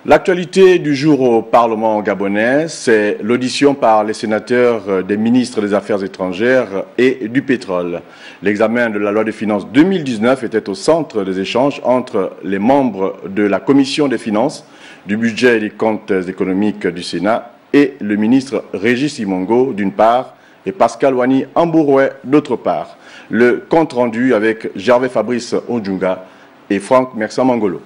L'actualité du jour au Parlement gabonais, c'est l'audition par les sénateurs des ministres des Affaires étrangères et du pétrole. L'examen de la loi des finances 2019 était au centre des échanges entre les membres de la Commission des finances, du budget et des comptes économiques du Sénat et le ministre Régis Imongo d'une part et Pascal Wani Ambouroué d'autre part. Le compte rendu avec Gervais Fabrice Ondjunga et Franck Mersamangolo.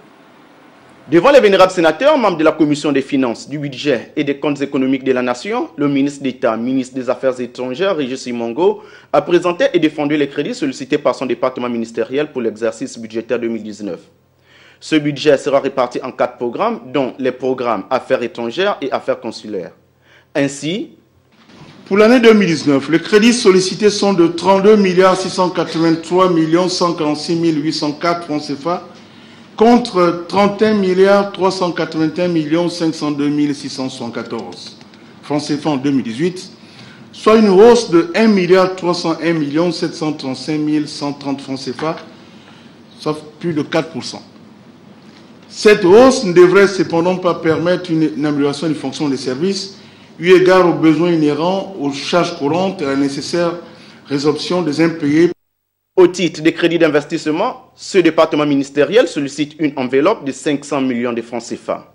Devant les vénérables sénateurs, membres de la Commission des finances, du budget et des comptes économiques de la nation, le ministre d'État, ministre des Affaires étrangères, Régis Imongo, a présenté et défendu les crédits sollicités par son département ministériel pour l'exercice budgétaire 2019. Ce budget sera réparti en 4 programmes, dont les programmes Affaires étrangères et Affaires consulaires. Ainsi, pour l'année 2019, les crédits sollicités sont de 32 683 146 804 francs CFA, contre 31 381 502 674 francs CFA en 2018, soit une hausse de 1 301 735 130 francs CFA, soit plus de 4%. Cette hausse ne devrait cependant pas permettre une amélioration du fonctionnement des services, eu égard aux besoins inhérents aux charges courantes et à la nécessaire résorption des impayés. Au titre des crédits d'investissement, ce département ministériel sollicite une enveloppe de 500 millions de francs CFA.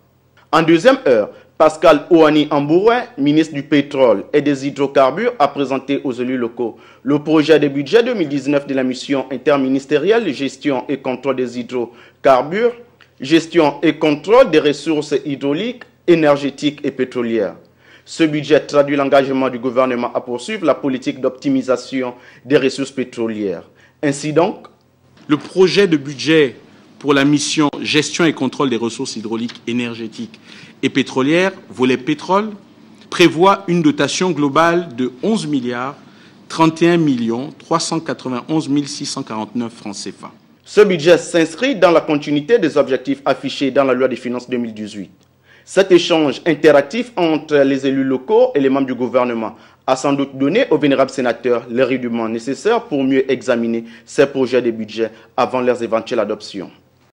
En deuxième heure, Pascal Wani Ambouroué, ministre du pétrole et des hydrocarbures, a présenté aux élus locaux le projet de budget 2019 de la mission interministérielle de gestion et contrôle des hydrocarbures, gestion et contrôle des ressources hydrauliques, énergétiques et pétrolières. Ce budget traduit l'engagement du gouvernement à poursuivre la politique d'optimisation des ressources pétrolières. Ainsi donc, le projet de budget pour la mission gestion et contrôle des ressources hydrauliques, énergétiques et pétrolières, volet pétrole, prévoit une dotation globale de 11 31 391 649 francs CFA. Ce budget s'inscrit dans la continuité des objectifs affichés dans la loi des finances 2018. Cet échange interactif entre les élus locaux et les membres du gouvernement a sans doute donné aux vénérables sénateurs les rudiments nécessaires pour mieux examiner ces projets de budget avant leur éventuelle adoption.